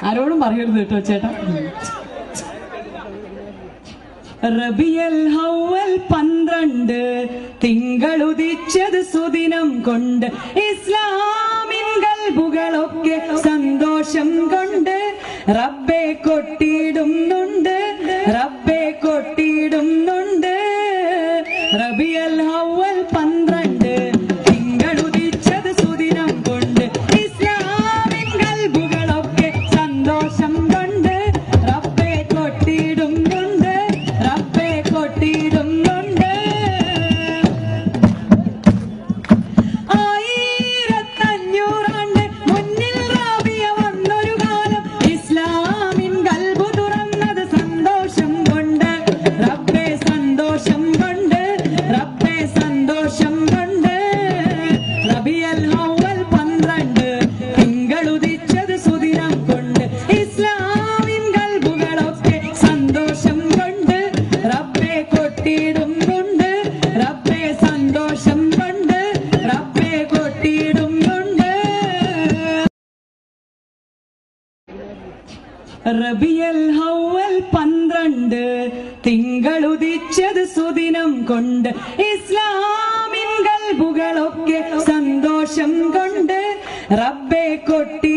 ആരോടും പറയരുത് കേട്ടോ ചേട്ടാ. റബിയൽ അവ്വൽ 12 തിങ്കളുദിച്ചത് സുദിനം കൊണ്ട് ഇസ്ലാമിൻ കൽബുകളൊക്കെ സന്തോഷം കൊണ്ട് റബ്ബെ കൊട്ടിയിടുന്നുണ്ട്, റബ്ബെ കൊട്ടിയിടുന്നുണ്ട്. റബിയൽ അവ്വൽ 12 തിങ്കളുദിച്ചത് സുദിനം കൊണ്ട് ഇസ്ലാമിൻ കൽബുകളൊക്കെ സന്തോഷം കൊണ്ട് റബ്ബെ കൊട്ടിയിടുന്നുണ്ട്, റബ്ബെ കൊട്ടിയിടുന്നുണ്ട്. 1500 ആണ്ട് മുന്നിൽ റാബിയ വന്നൊരു കാലം ഇസ്ലാമിൻ കൽബു തുറന്നത് സന്തോഷം കൊണ്ട് റബ്ബെ സന്തോഷം കൊണ്ട്, റബ്ബെ സന്തോഷം കൊണ്ട്. റബിയൽ അവ്വൽ 12 തിങ്കളുദിച്ചത് സുദിനം കൊണ്ട് ഇസ്ലാമിൻ കൽബുകളൊക്കെ സന്തോഷം കൊണ്ട് റബ്ബെ കൊട്ടിയിടുന്നുണ്ട്, റബ്ബെ സന്തോഷം കൊണ്ട് റബ്ബെ കൊട്ടിയിടുന്നുണ്ട്. റബിയൽ അവ്വൽ 12 തിങ്കളുദിച്ചത് സുദിനം കൊണ്ട് ഇസ്ലാമിൻ കൽബുകളൊക്കെ സന്തോഷം കൊണ്ട് റബ്ബെ കൊട്ടി